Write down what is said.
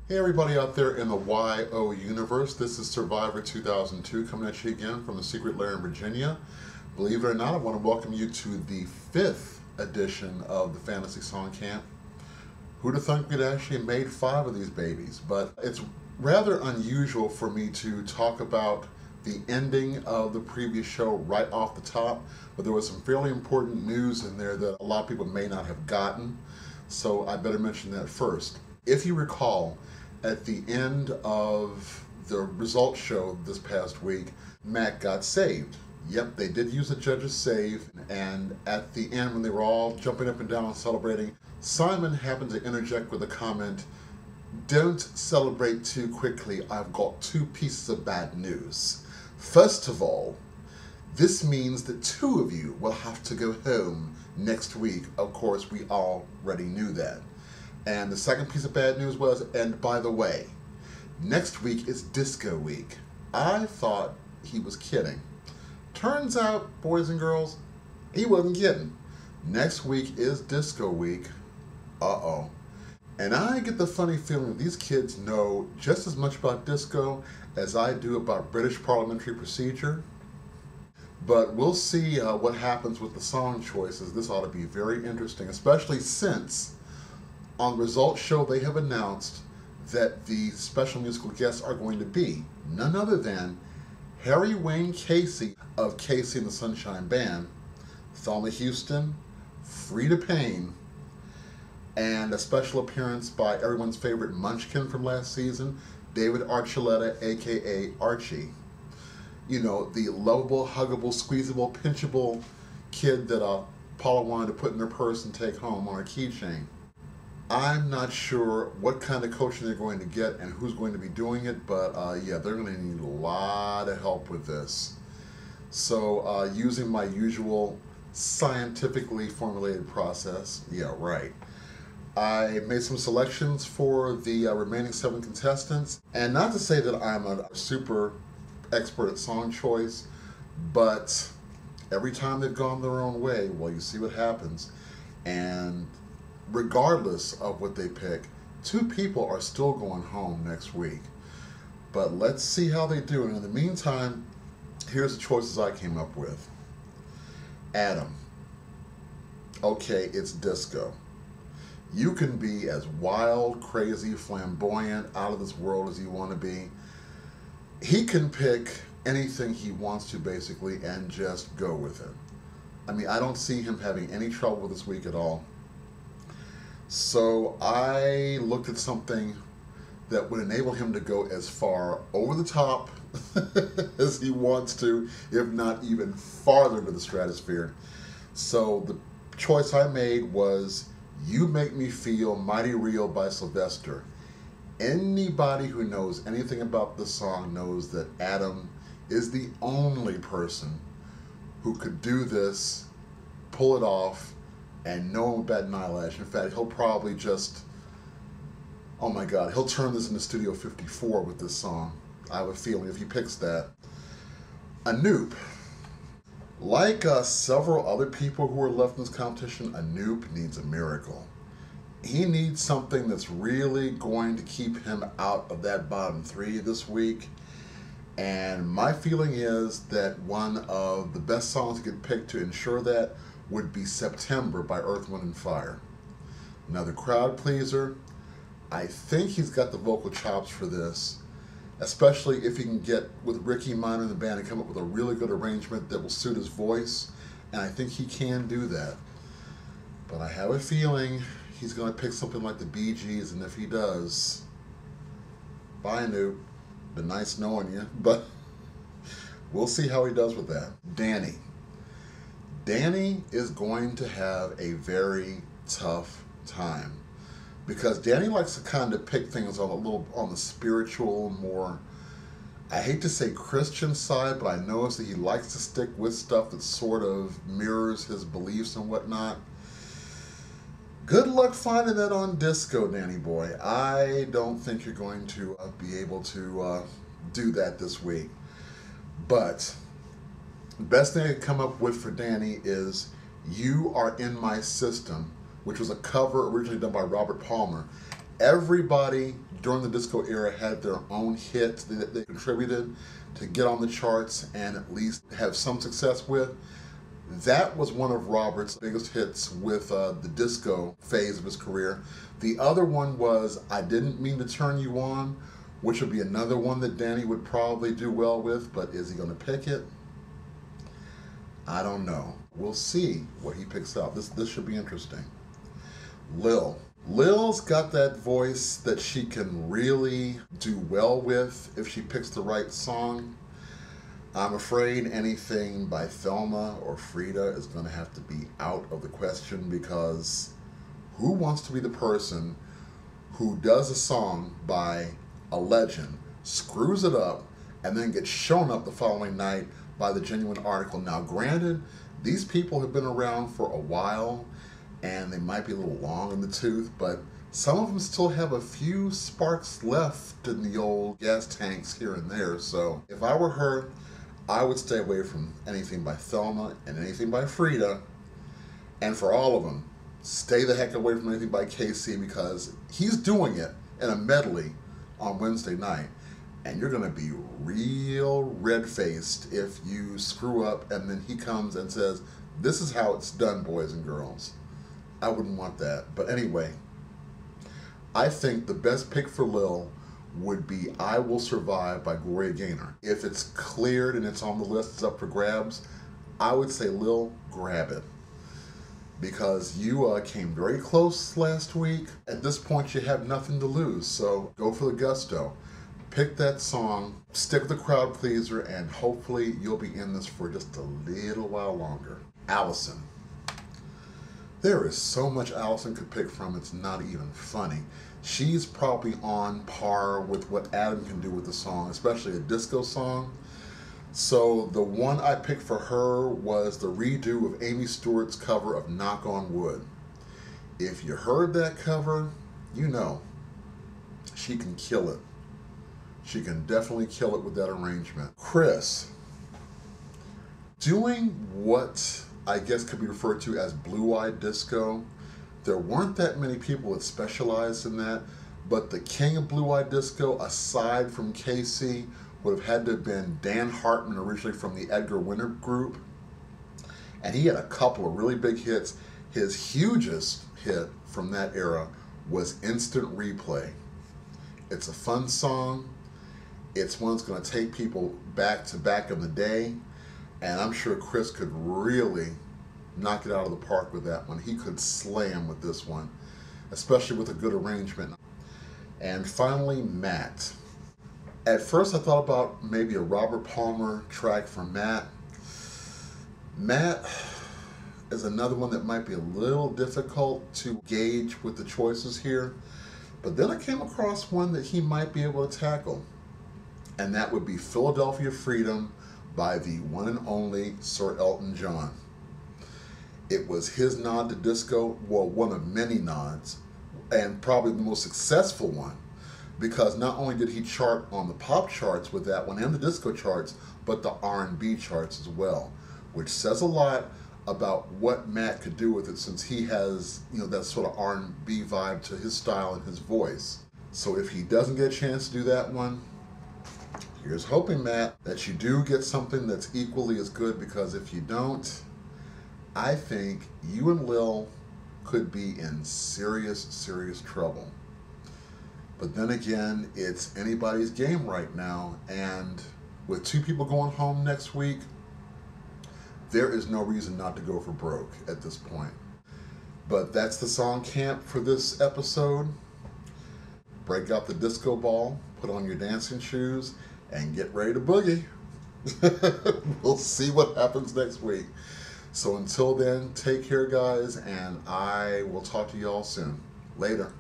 Hey everybody out there in the YO universe, this is Survivor 2002 coming at you again from the secret lair in Virginia. Believe it or not, I want to welcome you to the 5th edition of the Fantasy Song Camp. Who'd have thunk we'd actually made 5 of these babies? But it's rather unusual for me to talk about the ending of the previous show right off the top, but there was some fairly important news in there that a lot of people may not have gotten, so I better mention that first. If you recall, at the end of the results show this past week, Matt got saved. Yep, they did use the judge's save, and at the end when they were all jumping up and down and celebrating, Simon happened to interject with a comment, "Don't celebrate too quickly, I've got 2 pieces of bad news. First of all, this means that 2 of you will have to go home next week." Of course, we already knew that. And the second piece of bad news was, and by the way, next week is disco week. I thought he was kidding. Turns out, boys and girls, he wasn't kidding. Next week is disco week. Uh-oh. And I get the funny feeling that these kids know just as much about disco as I do about British parliamentary procedure. But we'll see what happens with the song choices. This ought to be very interesting, especially since on the results show they have announced that the special musical guests are going to be none other than Harry Wayne Casey of Casey and the Sunshine Band, Thelma Houston, Freda Payne, and a special appearance by everyone's favorite munchkin from last season, David Archuleta, aka Archie. You know, the lovable, huggable, squeezable, pinchable kid that Paula wanted to put in her purse and take home on a keychain. I'm not sure what kind of coaching they're going to get and who's going to be doing it, but yeah, they're going to need a lot of help with this. So using my usual scientifically formulated process, yeah, right. I made some selections for the remaining 7 contestants, and not to say that I'm a super expert at song choice, but every time they've gone their own way, well, you see what happens. And regardless of what they pick, 2 people are still going home next week. But let's see how they do. And in the meantime, here's the choices I came up with. Adam. Okay, it's disco. You can be as wild, crazy, flamboyant, out of this world as you want to be. He can pick anything he wants to, basically, and just go with it. I mean, I don't see him having any trouble this week at all. So I looked at something that would enable him to go as far over the top as he wants to, if not even farther into the stratosphere. So the choice I made was "You Make Me Feel Mighty Real" by Sylvester. Anybody who knows anything about this song knows that Adam is the only person who could do this, pull it off, and no one would bat an eyelash. In fact, he'll probably just, oh my God, he'll turn this into Studio 54 with this song. I have a feeling if he picks that. Anoop. Like several other people who are left in this competition, Anoop needs a miracle. He needs something that's really going to keep him out of that bottom 3 this week. And my feeling is that one of the best songs to get picked to ensure that would be "September" by Earth, Wind & Fire. Another crowd pleaser. I think he's got the vocal chops for this, especially if he can get with Ricky Minor in the band and come up with a really good arrangement that will suit his voice, and I think he can do that. But I have a feeling he's going to pick something like the Bee Gees, and if he does, bye Anoop, been nice knowing you, but we'll see how he does with that. Danny. Danny is going to have a very tough time because Danny likes to kind of pick things on the spiritual, more, I hate to say Christian side, but I notice that he likes to stick with stuff that sort of mirrors his beliefs and whatnot. Good luck finding that on disco, Danny boy. I don't think you're going to be able to do that this week. But the best thing I could come up with for Danny is "You Are in My System," which was a cover originally done by Robert Palmer. Everybody during the disco era had their own hits that they contributed to get on the charts and at least have some success with. That was one of Robert's biggest hits with the disco phase of his career. The other one was I Didn't Mean to Turn You On, which would be another one that Danny would probably do well with, but is he going to pick it? I don't know. We'll see what he picks up. This should be interesting. Lil's got that voice that she can really do well with if she picks the right song. I'm afraid anything by Thelma or Freda is going to have to be out of the question, because who wants to be the person who does a song by a legend, screws it up, and then gets shown up the following night by the genuine article? Now, granted, these people have been around for a while, and they might be a little long in the tooth, but some of them still have a few sparks left in the old gas tanks here and there. So if I were her, I would stay away from anything by Thelma and anything by Freda. And for all of them, stay the heck away from anything by KC, because he's doing it in a medley on Wednesday night. And you're going to be real red-faced if you screw up and then he comes and says, "This is how it's done, boys and girls." I wouldn't want that. But anyway, I think the best pick for Lil would be I Will Survive by Gloria Gaynor. If it's cleared and it's on the list, it's up for grabs, I would say, Lil, grab it. Because you came very close last week. At this point, you have nothing to lose, so go for the gusto. Pick that song, stick with the crowd pleaser, and hopefully you'll be in this for just a little while longer. Allison. There is so much Allison could pick from, it's not even funny. She's probably on par with what Adam can do with the song, especially a disco song. So the one I picked for her was the redo of Amii Stewart's cover of Knock on Wood. If you heard that cover, you know she can kill it. She can definitely kill it with that arrangement. Kris, doing what I guess could be referred to as blue-eyed disco. There weren't that many people that specialized in that, but the king of blue-eyed disco, aside from KC, would have had to have been Dan Hartman, originally from the Edgar Winter group. And he had a couple of really big hits. His hugest hit from that era was Instant Replay. It's a fun song. It's one that's going to take people back to back in the day. And I'm sure Kris could really knock it out of the park with that one. He could slam with this one, especially with a good arrangement. And finally, Matt. At first I thought about maybe a Robert Palmer track from Matt. Matt is another one that might be a little difficult to gauge with the choices here. But then I came across one that he might be able to tackle. And that would be Philadelphia Freedom by the one and only Sir Elton John. It was his nod to disco, well, one of many nods, and probably the most successful one, because not only did he chart on the pop charts with that one and the disco charts, but the R&B charts as well, which says a lot about what Matt could do with it, since he has, that sort of R&B vibe to his style and his voice. So if he doesn't get a chance to do that one, here's hoping, Matt, that you do get something that's equally as good, because if you don't, I think you and Lil could be in serious, serious trouble. But then again, it's anybody's game right now, and with two people going home next week, there is no reason not to go for broke at this point. But that's the song camp for this episode. Break out the disco ball, put on your dancing shoes, and get ready to boogie. We'll see what happens next week. So until then, take care, guys, and I will talk to you all soon. Later.